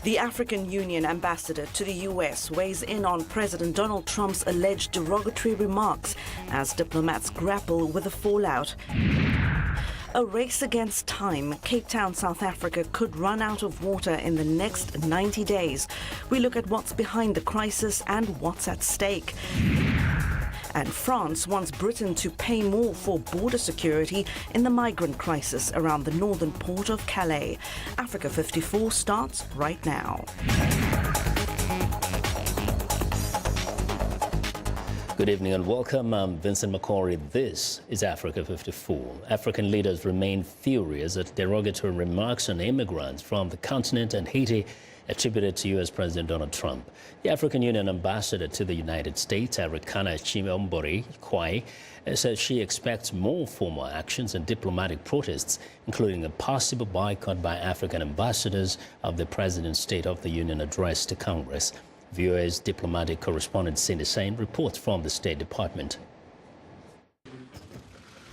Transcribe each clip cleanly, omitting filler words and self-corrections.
The African Union ambassador to the US weighs in on President Donald Trump's alleged derogatory remarks as diplomats grapple with the fallout. A race against time. Cape Town, South Africa could run out of water in the next 90 days. We look at what's behind the crisis and what's at stake. And France wants Britain to pay more for border security in the migrant crisis around the northern port of Calais. Africa 54 starts right now. Good evening and welcome. I'm Vincent McCory. This is Africa 54. African leaders remain furious at derogatory remarks on immigrants from the continent and Haiti attributed to U.S. President Donald Trump. The African Union ambassador to the United States, Arikana Chiomborri-Quai, says she expects more formal actions and diplomatic protests, including a possible boycott by African ambassadors of the President's State of the Union address to Congress. VOA's diplomatic correspondent Cindy Sain reports from the State Department.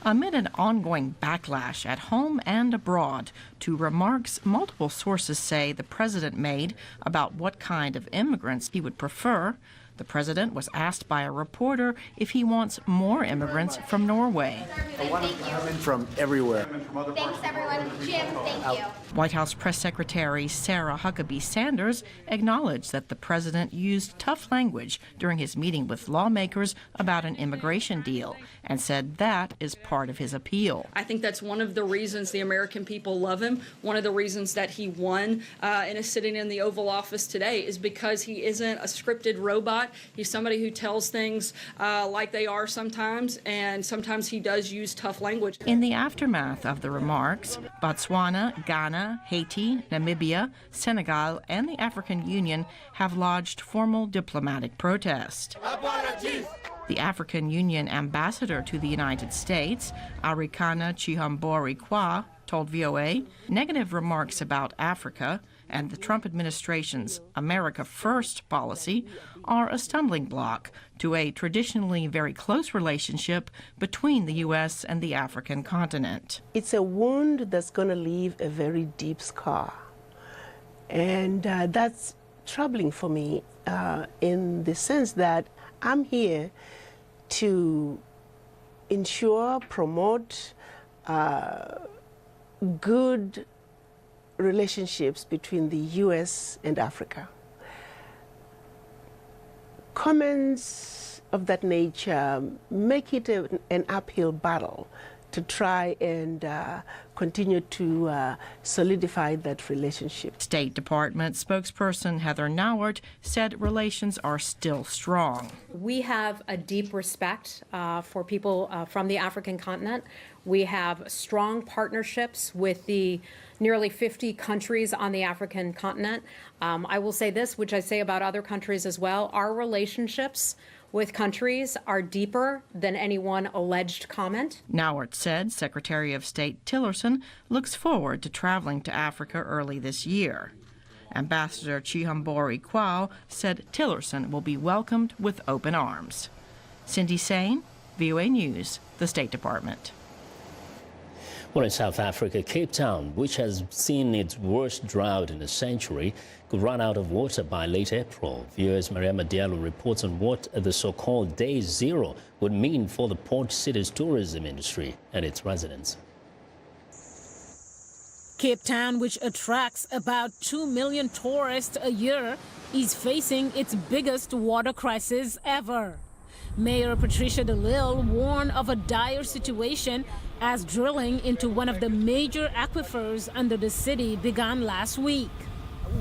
Amid an ongoing backlash at home and abroad to remarks multiple sources say the president made about what kind of immigrants he would prefer, the president was asked by a reporter if he wants more immigrants from Norway. I want them coming from everywhere. Thanks, everyone. Jim, thank you. White House Press Secretary Sarah Huckabee Sanders acknowledged that the president used tough language during his meeting with lawmakers about an immigration deal and said that is part of his appeal. I think that's one of the reasons the American people love him. One of the reasons that he won and is sitting in the Oval Office today is because he isn't a scripted robot. He's somebody who tells things like they are sometimes, and sometimes he does use tough language. In the aftermath of the remarks, Botswana, Ghana, Haiti, Namibia, Senegal, and the African Union have lodged formal diplomatic protest. The African Union ambassador to the United States, Arikana Chiomborri-Quai, told VOA negative remarks about Africa and the Trump administration's America First policy are a stumbling block to a traditionally very close relationship between the U.S. and the African continent. It's a wound that's going to leave a very deep scar. And that's troubling for me in the sense that I'm here to ensure, promote good relationships between the U.S. and Africa. Comments of that nature make it an uphill battle to try and continue to solidify that relationship. State Department spokesperson Heather Nauert said relations are still strong. We have a deep respect for people from the African continent. We have strong partnerships with the nearly 50 countries on the African continent. I will say this, which I say about other countries as well, our relationships with countries are deeper than any one alleged comment. Nauert said Secretary of State Tillerson looks forward to traveling to Africa early this year. Ambassador Chiomborri-Quai said Tillerson will be welcomed with open arms. Cindy Sain, VOA News, the State Department. Well, in South Africa, Cape Town, which has seen its worst drought in a century, could run out of water by late April. VOA's Mariama Diallo reports on what the so-called Day Zero would mean for the port city's tourism industry and its residents. Cape Town, which attracts about 2 million tourists a year, is facing its biggest water crisis ever. Mayor Patricia de Lille warned of a dire situation as drilling into one of the major aquifers under the city began last week.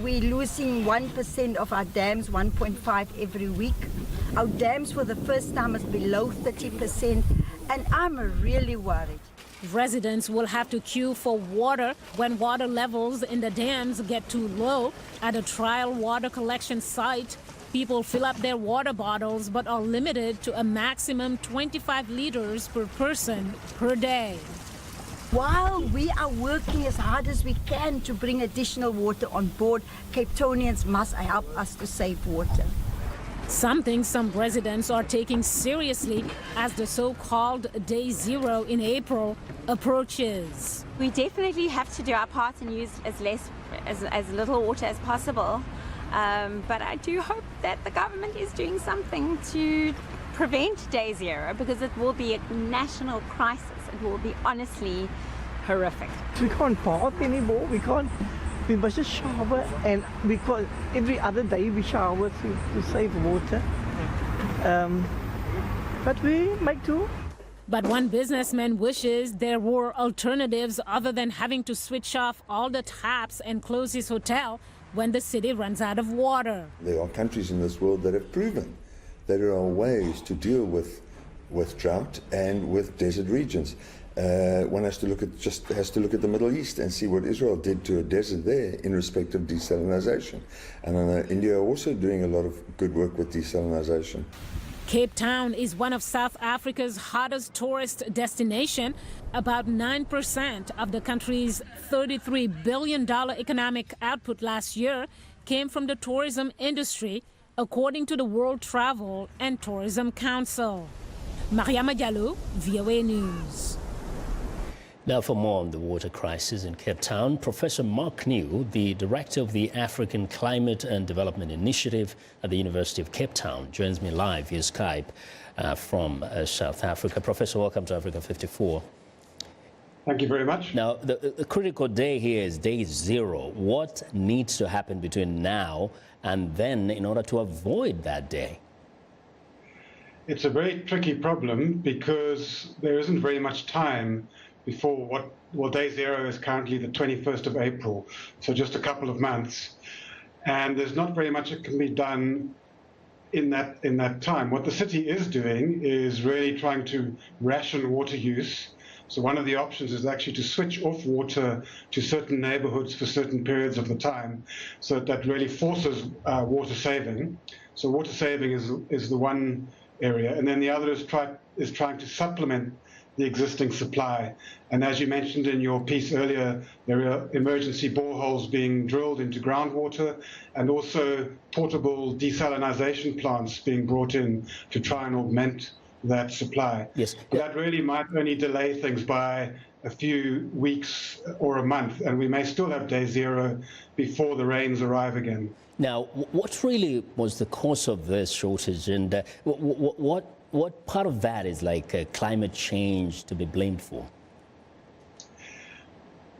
We're losing 1% of our dams, 1.5 every week. Our dams for the first time is below 30%, and I'm really worried. Residents will have to queue for water when water levels in the dams get too low. At a trial water collection site, people fill up their water bottles but are limited to a maximum 25 liters per person per day. While we are working as hard as we can to bring additional water on board, Cape Townians must help us to save water. something some residents are taking seriously as the so-called Day Zero in April approaches. We definitely have to do our part and use as little water as possible. But I do hope that the government is doing something to prevent Day Zero, because it will be a national crisis. It will be honestly horrific. We can't bath anymore. We must just shower, and because every other day we shower to save water. But we make do. But one businessman wishes there were alternatives other than having to switch off all the taps and close his hotel when the city runs out of water. There are countries in this world that have proven that there are ways to deal with drought and with desert regions. One has to look at the Middle East and see what Israel did to a desert there in respect of desalination. And India are also doing a lot of good work with desalination. Cape Town is one of South Africa's hottest tourist destination. About 9% of the country's $33 billion economic output last year came from the tourism industry, according to the World Travel and Tourism Council. Mariama Diallo, VOA News. Now for more on the water crisis in Cape Town, Professor Mark New, the director of the African Climate and Development Initiative at the University of Cape Town, joins me live via Skype from South Africa. Professor, welcome to Africa 54. Thank you very much. Now, the critical day here is Day Zero. What needs to happen between now and then in order to avoid that day? It's a very tricky problem because there isn't very much time before Day Zero is currently the 21st of April, so just a couple of months. And there's not very much that can be done in that time. What the city is doing is really trying to ration water use. So one of the options is actually to switch off water to certain neighborhoods for certain periods of the time, so that really forces water saving. So water saving is the one area, and then the other is trying to supplement the existing supply. And as you mentioned in your piece earlier, there are emergency boreholes being drilled into groundwater, and also portable desalination plants being brought in to try and augment that supply. Yes. But that really might only delay things by a few weeks or a month, and we may still have Day Zero before the rains arrive again. Now, what really was the cause of this shortage, and what part of that is like climate change to be blamed for?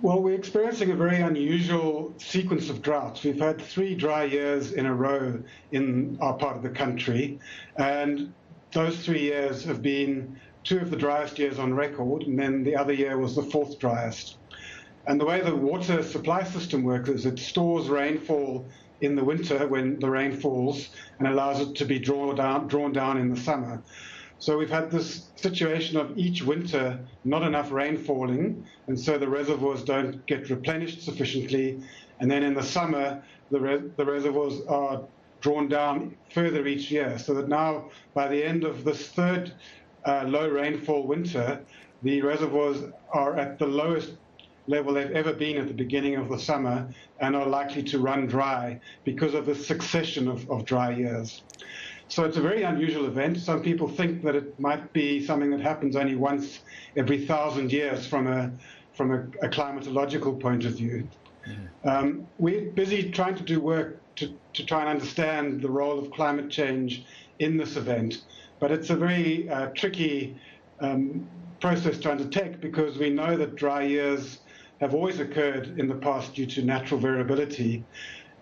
Well, we're experiencing a very unusual sequence of droughts. We've had 3 dry years in a row in our part of the country, and those 3 years have been 2 of the driest years on record, and then the other year was the 4th driest. And the way the water supply system works is it stores rainfall in the winter when the rain falls and allows it to be drawn down in the summer. So we've had this situation of each winter not enough rain falling, and so the reservoirs don't get replenished sufficiently. And then in the summer, the reservoirs are drawn down further each year, so that now by the end of this 3rd low rainfall winter, the reservoirs are at the lowest level they've ever been at the beginning of the summer and are likely to run dry because of the succession of dry years. So it's a very unusual event. Some people think that it might be something that happens only once every 1,000 years from a climatological point of view. We're busy trying to do work to try and understand the role of climate change in this event, but it's a very tricky process to undertake because we know that dry years have always occurred in the past due to natural variability,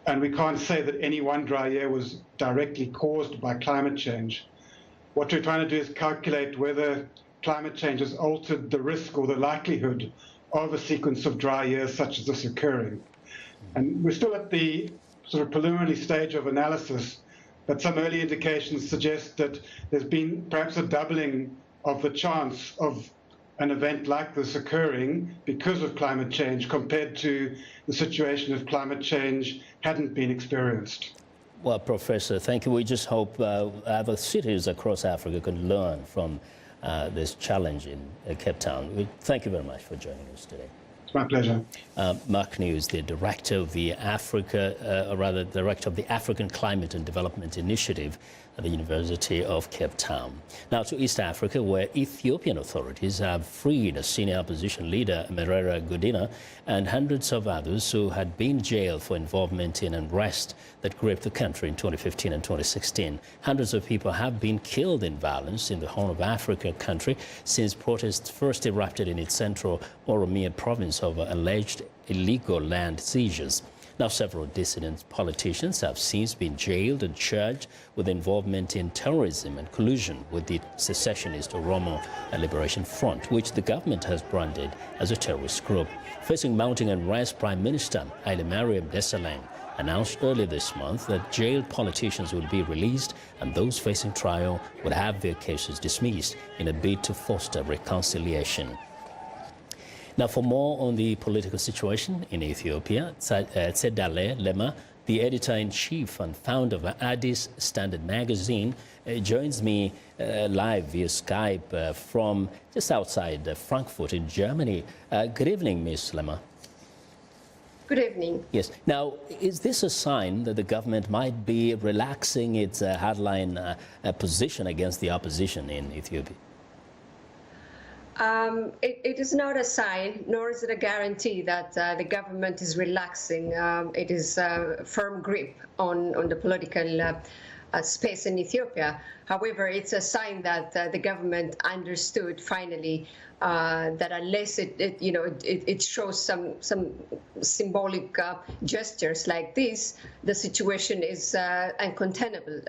and we can't say that any one dry year was directly caused by climate change. What we're trying to do is calculate whether climate change has altered the risk or the likelihood of a sequence of dry years such as this occurring. And we're still at the sort of preliminary stage of analysis, but some early indications suggest that there's been perhaps a doubling of the chance of an event like this occurring because of climate change compared to the situation if climate change hadn't been experienced. Well, Professor, thank you. We just hope other cities across Africa can learn from this challenge in Cape Town. Thank you very much for joining us today. It's my pleasure. Mark News, the director of the director of the African Climate and Development Initiative at the University of Cape Town. Now to East Africa, where Ethiopian authorities have freed a senior opposition leader, Merera Gudina, and hundreds of others who had been jailed for involvement in unrest that gripped the country in 2015 and 2016. Hundreds of people have been killed in violence in the Horn of Africa country since protests first erupted in its central Oromia province over alleged illegal land seizures. Now, several dissident politicians have since been jailed and charged with involvement in terrorism and collusion with the secessionist Oromo Liberation Front, which the government has branded as a terrorist group. Facing mounting unrest, Prime Minister Hailemariam Desalegn announced earlier this month that jailed politicians would be released and those facing trial would have their cases dismissed in a bid to foster reconciliation. Now, for more on the political situation in Ethiopia, Tsedale Lema, the editor-in-chief and founder of Addis Standard Magazine, joins me live via Skype from just outside Frankfurt in Germany. Good evening, Ms. Lema. Good evening. Yes. Now, is this a sign that the government might be relaxing its hardline position against the opposition in Ethiopia? It is not a sign, nor is it a guarantee that the government is relaxing. It is a firm grip on the political space in Ethiopia. However, it's a sign that the government understood finally that unless it shows some symbolic gestures like this, the situation is uncontainable.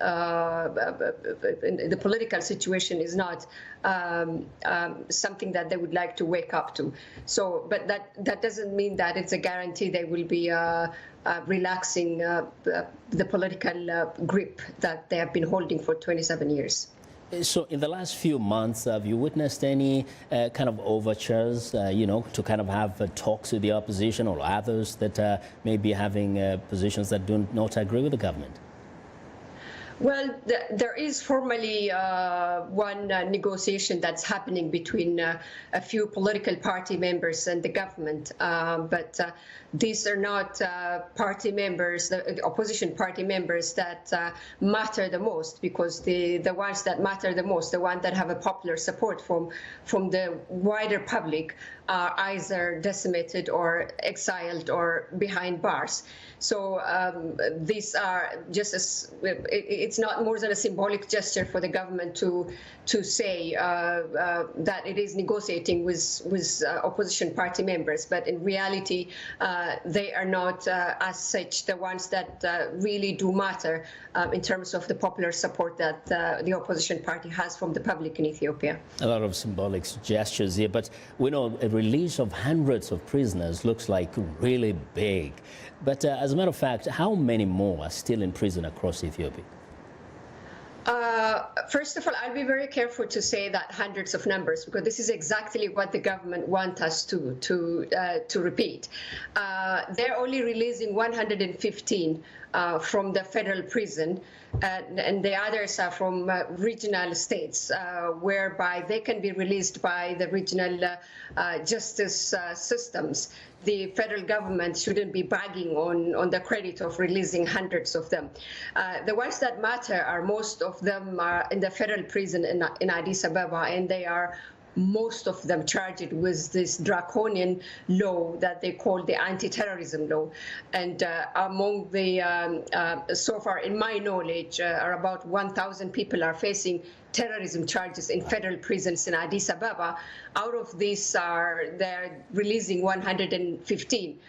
The political situation is not something that they would like to wake up to. So, but that doesn't mean that it's a guarantee they will be relaxing the political grip that they have been holding for 27 years. So in the last few months, have you witnessed any kind of overtures, to kind of have talks with the opposition or others that may be having positions that do not agree with the government? Well, there is formally one negotiation that's happening between a few political party members and the government, but these are not party members, the opposition party members that matter the most, because the ones that matter the most, the ones that have a popular support from the wider public, are either decimated or exiled or behind bars. So these are just it's not more than a symbolic gesture for the government to say that it is negotiating with opposition party members, but in reality they are not as such the ones that really do matter in terms of the popular support that the opposition party has from the public in Ethiopia. A lot of symbolic gestures here, but we know a release of hundreds of prisoners looks like really big. But as a matter of fact, how many more are still in prison across Ethiopia? First of all, I'll be very careful to say that hundreds of numbers, because this is exactly what the government wants us to repeat. They're only releasing 115 from the federal prison, and the others are from regional states, whereby they can be released by the regional justice systems. The federal government shouldn't be bagging on the credit of releasing hundreds of them. The ones that matter are most of them are in the federal prison in Addis Ababa, and they are most of them charged with this draconian law that they call the anti-terrorism law. And among the, so far in my knowledge, are about 1,000 people are facing terrorism charges in federal prisons in Addis Ababa. Out of these, they're releasing 115.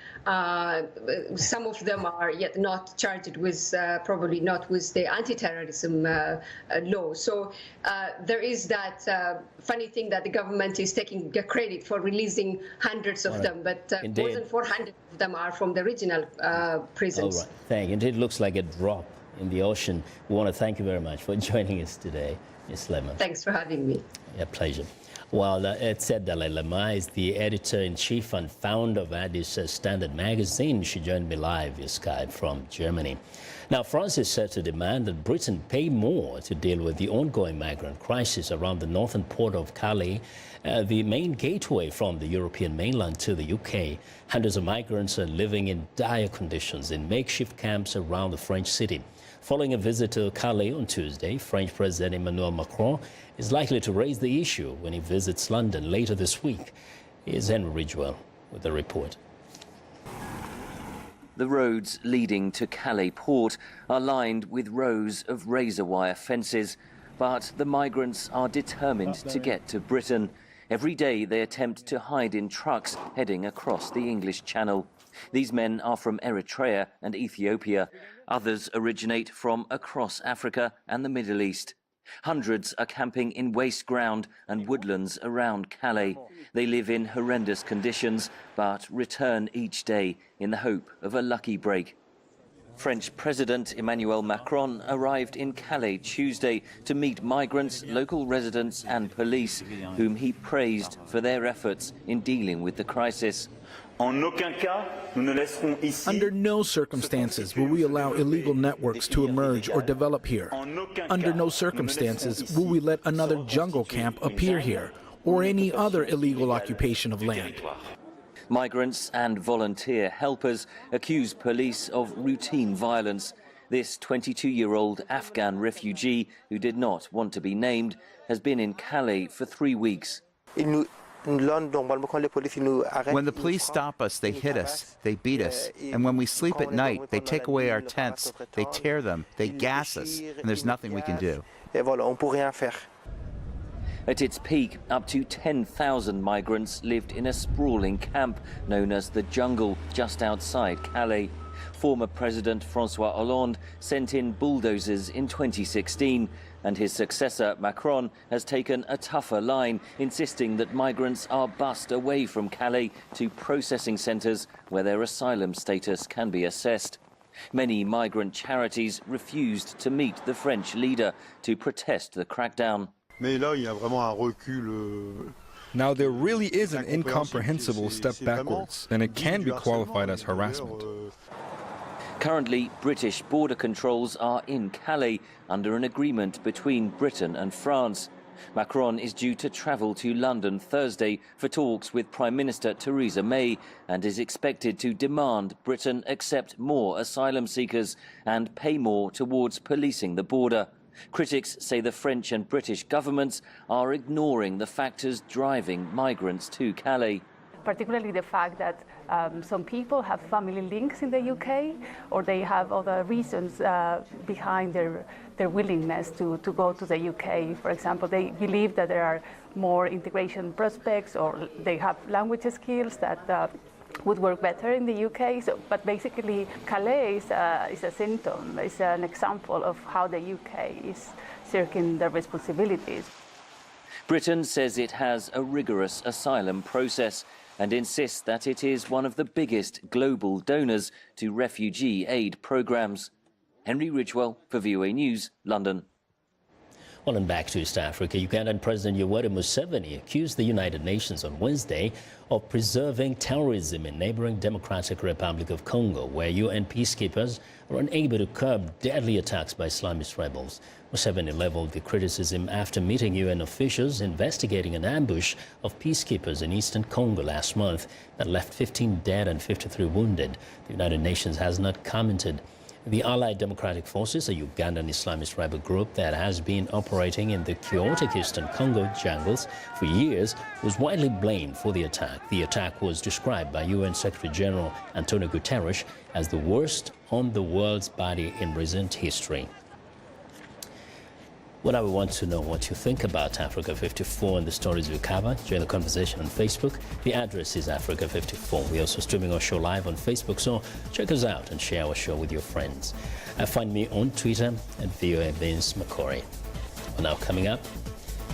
Some of them are yet not charged with, probably not with the anti-terrorism law. So there is that funny thing that the government is taking the credit for releasing hundreds of them, but more than 400 of them are from the regional prisons. All right, thank you. It looks like a drop in the ocean. We want to thank you very much for joining us today. Ms. Lema. Thanks for having me. A pleasure. Well, Etsed Dalai Lama is the editor-in-chief and founder of Addis Standard magazine. She joined me live via Skype from Germany. Now, France is set to demand that Britain pay more to deal with the ongoing migrant crisis around the northern port of Calais, the main gateway from the European mainland to the UK. Hundreds of migrants are living in dire conditions in makeshift camps around the French city. Following a visit to Calais on Tuesday, French President Emmanuel Macron is likely to raise the issue when he visits London later this week. Here's Henry Ridgewell with the report. The roads leading to Calais port are lined with rows of razor wire fences, but the migrants are determined to get to Britain. Every day they attempt to hide in trucks heading across the English Channel. These men are from Eritrea and Ethiopia. Others originate from across Africa and the Middle East. Hundreds are camping in waste ground and woodlands around Calais. They live in horrendous conditions, but return each day in the hope of a lucky break. French President Emmanuel Macron arrived in Calais Tuesday to meet migrants, local residents and police, whom he praised for their efforts in dealing with the crisis. Under no circumstances will we allow illegal networks to emerge or develop here. Under no circumstances will we let another jungle camp appear here or any other illegal occupation of land. Migrants and volunteer helpers accuse police of routine violence. This 22-year-old Afghan refugee, who did not want to be named, has been in Calais for 3 weeks. When the police stop us, they hit us, they beat us, and when we sleep at night, they take away our tents, they tear them, they gas us, and there's nothing we can do. At its peak, up to 10,000 migrants lived in a sprawling camp known as the Jungle, just outside Calais. Former President François Hollande sent in bulldozers in 2016, and his successor, Macron, has taken a tougher line, insisting that migrants are bussed away from Calais to processing centres where their asylum status can be assessed. Many migrant charities refused to meet the French leader to protest the crackdown. Now there really is an incomprehensible step backwards, and it can be qualified as harassment. Currently, British border controls are in Calais under an agreement between Britain and France. Macron is due to travel to London Thursday for talks with Prime Minister Theresa May and is expected to demand Britain accept more asylum seekers and pay more towards policing the border. Critics say the French and British governments are ignoring the factors driving migrants to Calais. Particularly the fact that some people have family links in the UK, or they have other reasons behind their willingness to go to the UK. For example, they believe that there are more integration prospects, or they have language skills that would work better in the UK. But basically, Calais is a symptom, is an example of how the UK is shirking their responsibilities. Britain says it has a rigorous asylum process and insists that it is one of the biggest global donors to refugee aid programmes. Henry Ridgewell for VOA News, London. Well, and back to East Africa, Ugandan President Yoweri Museveni accused the United Nations on Wednesday of preserving terrorism in neighboring Democratic Republic of Congo, where UN peacekeepers are unable to curb deadly attacks by Islamist rebels. Museveni leveled the criticism after meeting UN officials investigating an ambush of peacekeepers in eastern Congo last month that left 15 dead and 53 wounded. The United Nations has not commented. The Allied Democratic Forces, a Ugandan Islamist rebel group that has been operating in the chaotic eastern Congo jungles for years, was widely blamed for the attack. The attack was described by UN Secretary General Antonio Guterres as the worst on the world's body in recent history. Well, now we want to know what you think about Africa 54 and the stories we cover. Join the conversation on Facebook. The address is Africa 54. We're also streaming our show live on Facebook, so check us out and share our show with your friends. Find me on Twitter at VOA Vince McCory. Well, now coming up,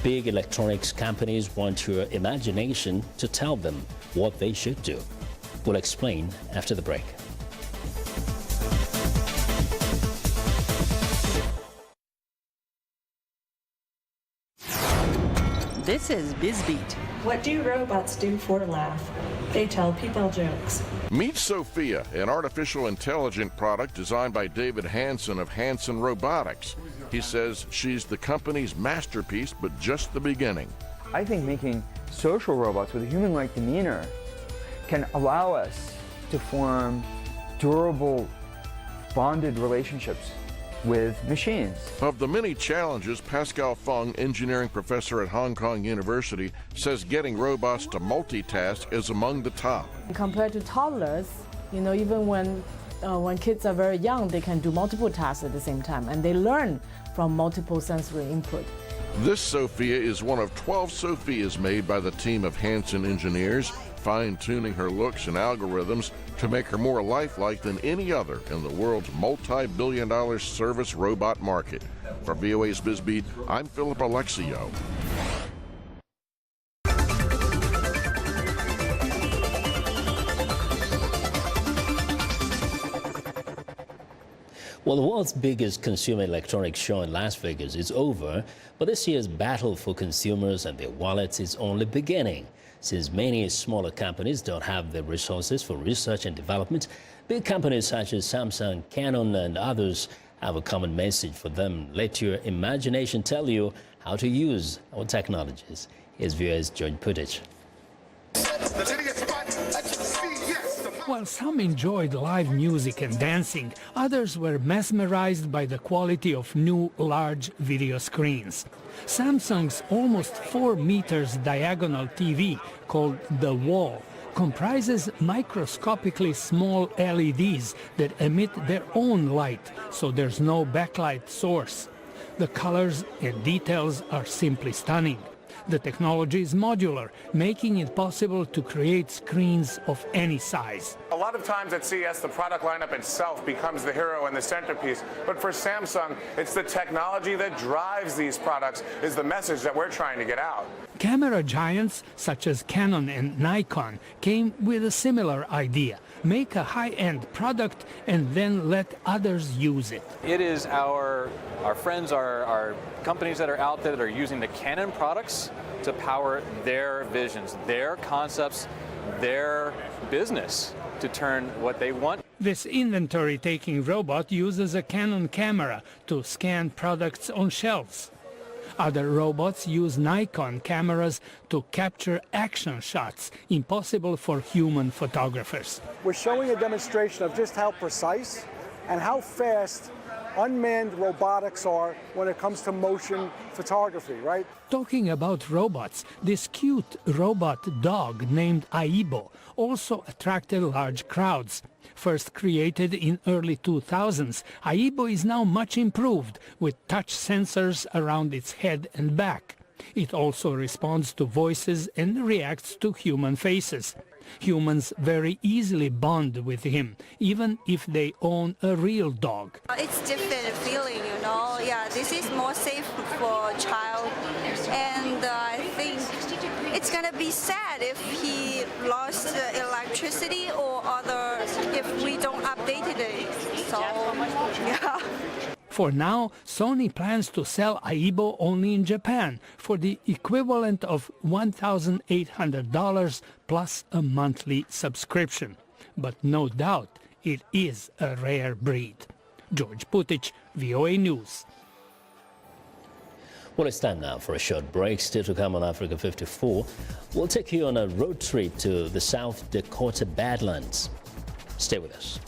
big electronics companies want your imagination to tell them what they should do. We'll explain after the break. This is BizBeat. What do robots do for a laugh? They tell people jokes. Meet Sophia, an artificial intelligent product designed by David Hanson of Hanson Robotics. He says she's the company's masterpiece, but just the beginning. I think making social robots with a human-like demeanor can allow us to form durable, bonded relationships with machines. Of the many challenges, Pascal Fung, engineering professor at Hong Kong University, says getting robots to multitask is among the top. Compared to toddlers, even when kids are very young, they can do multiple tasks at the same time, and they learn from multiple sensory input. This Sophia is one of 12 Sophias made by the team of Hanson engineers, fine-tuning her looks and algorithms to make her more lifelike than any other in the world's multi-billion-dollar service robot market. For VOA's BizBeat, I'm Philip Alexio. Well, the world's biggest consumer electronics show in Las Vegas is over, but this year's battle for consumers and their wallets is only beginning. Since many smaller companies don't have the resources for research and development, big companies such as Samsung, Canon, and others have a common message for them. Let your imagination tell you how to use our technologies. Here's VOA's George Putic. While some enjoyed live music and dancing, others were mesmerized by the quality of new large video screens. Samsung's almost 4 meters diagonal TV, called The Wall, comprises microscopically small LEDs that emit their own light, so there's no backlight source. The colors and details are simply stunning. The technology is modular, making it possible to create screens of any size. A lot of times at CES, the product lineup itself becomes the hero and the centerpiece. But for Samsung, it's the technology that drives these products is the message that we're trying to get out. Camera giants such as Canon and Nikon came with a similar idea. Make a high-end product and then let others use it. It is our friends, our companies that are out there that are using the Canon products to power their visions, their concepts, their business to turn what they want. This inventory-taking robot uses a Canon camera to scan products on shelves. Other robots use Nikon cameras to capture action shots, impossible for human photographers. We're showing a demonstration of just how precise and how fast unmanned robotics are when it comes to motion photography, right? Talking about robots, this cute robot dog named Aibo also attracted large crowds. First created in early 2000s, Aibo is now much improved with touch sensors around its head and back. It also responds to voices and reacts to human faces. Humans very easily bond with him, even if they own a real dog. It's different feeling, Yeah, this is more safe for a child, and I think it's gonna be sad if he lost electricity or other if we don't update it. So, yeah. For now, Sony plans to sell Aibo only in Japan for the equivalent of $1,800 plus a monthly subscription. But no doubt it is a rare breed. George Putic, VOA News. Well, it's time now for a short break. Still to come on Africa 54. We'll take you on a road trip to the South Dakota Badlands. Stay with us.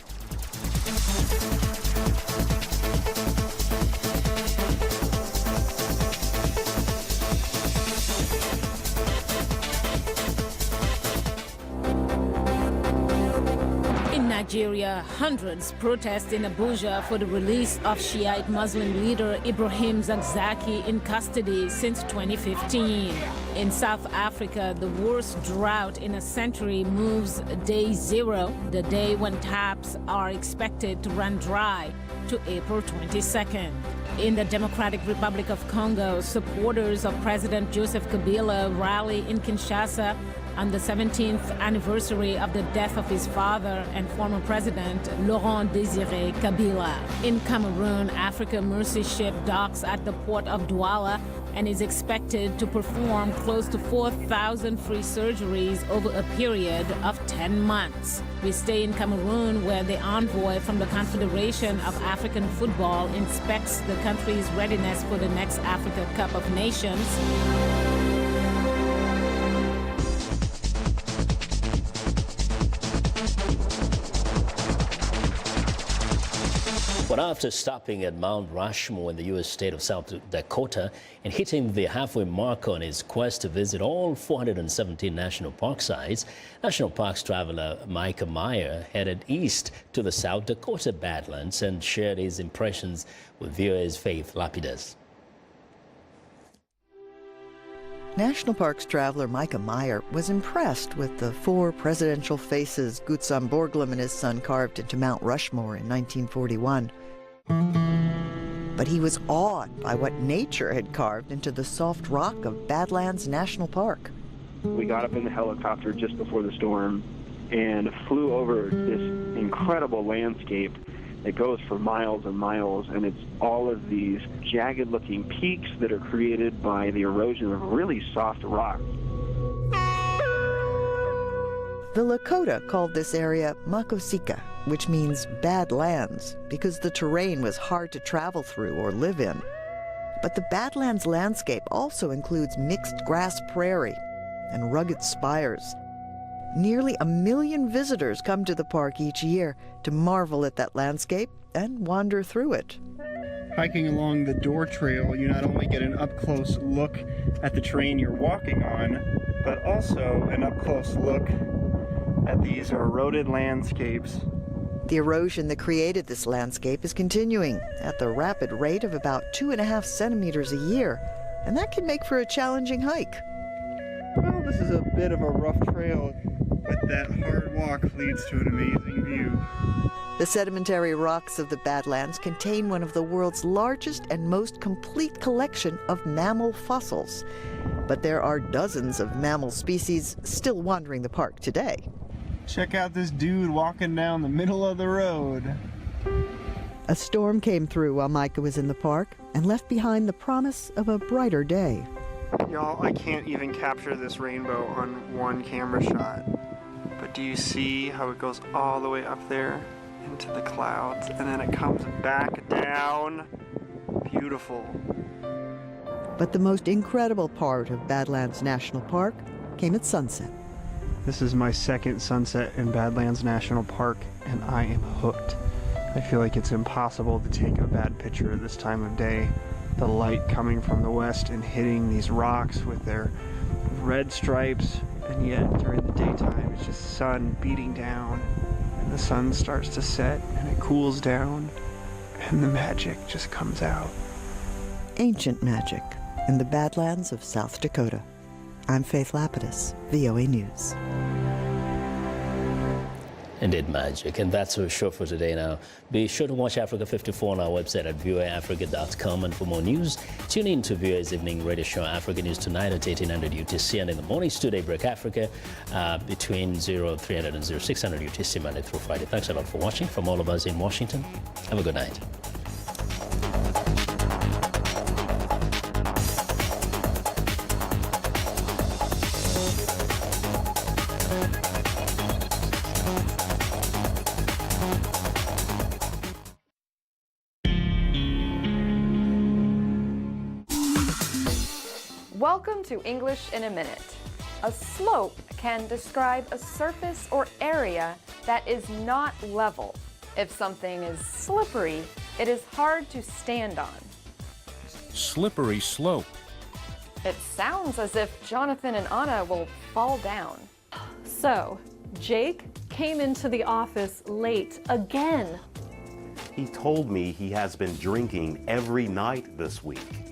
Nigeria, hundreds protest in Abuja for the release of Shiite Muslim leader Ibrahim Zakzaki in custody since 2015. In South Africa, the worst drought in a century moves day zero, the day when taps are expected to run dry, to April 22nd. In the Democratic Republic of Congo, supporters of President Joseph Kabila rally in Kinshasa on the 17th anniversary of the death of his father and former president, Laurent Désiré Kabila. In Cameroon, Africa Mercy ship docks at the port of Douala and is expected to perform close to 4,000 free surgeries over a period of 10 months. We stay in Cameroon, where the envoy from the Confederation of African Football inspects the country's readiness for the next Africa Cup of Nations. But after stopping at Mount Rushmore in the U.S. state of South Dakota and hitting the halfway mark on his quest to visit all 417 national park sites, National Parks traveler Micah Meyer headed east to the South Dakota Badlands and shared his impressions with VOA's Faith Lapidus. National Parks traveler Micah Meyer was impressed with the 4 presidential faces Gutzon Borglum and his son carved into Mount Rushmore in 1941. But he was awed by what nature had carved into the soft rock of Badlands National Park. We got up in the helicopter just before the storm and flew over this incredible landscape that goes for miles and miles, and it's all of these jagged-looking peaks that are created by the erosion of really soft rock. The Lakota called this area Makosika, which means bad lands, because the terrain was hard to travel through or live in. But the Badlands landscape also includes mixed grass prairie and rugged spires. Nearly 1 million visitors come to the park each year to marvel at that landscape and wander through it. Hiking along the Door Trail, you not only get an up-close look at the terrain you're walking on, but also an up-close look at these eroded landscapes. The erosion that created this landscape is continuing at the rapid rate of about 2.5 centimeters a year, and that can make for a challenging hike. Well, this is a bit of a rough trail, but that hard walk leads to an amazing view. The sedimentary rocks of the Badlands contain one of the world's largest and most complete collection of mammal fossils. But there are dozens of mammal species still wandering the park today. Check out this dude walking down the middle of the road. A storm came through while Micah was in the park and left behind the promise of a brighter day. Y'all, I can't even capture this rainbow on one camera shot. But do you see how it goes all the way up there into the clouds and then it comes back down? Beautiful. But the most incredible part of Badlands National Park came at sunset. This is my second sunset in Badlands National Park, and I am hooked. I feel like it's impossible to take a bad picture at this time of day. The light coming from the west and hitting these rocks with their red stripes, and yet during the daytime it's just sun beating down, and the sun starts to set and it cools down, and the magic just comes out. Ancient magic in the Badlands of South Dakota. I'm Faith Lapidus, VOA News. Indeed, magic. And that's our show for today now. Be sure to watch Africa 54 on our website at voaafrica.com. And for more news, tune in to VOA's evening radio show, Africa News Tonight at 1800 UTC. And in the mornings to Daybreak Africa between 0300 and 0600 UTC, Monday through Friday. Thanks a lot for watching. From all of us in Washington, have a good night. Welcome to English in a Minute. A slope can describe a surface or area that is not level. If something is slippery, it is hard to stand on. Slippery slope. It sounds as if Jonathan and Anna will fall down. So, Jake came into the office late again. He told me he has been drinking every night this week.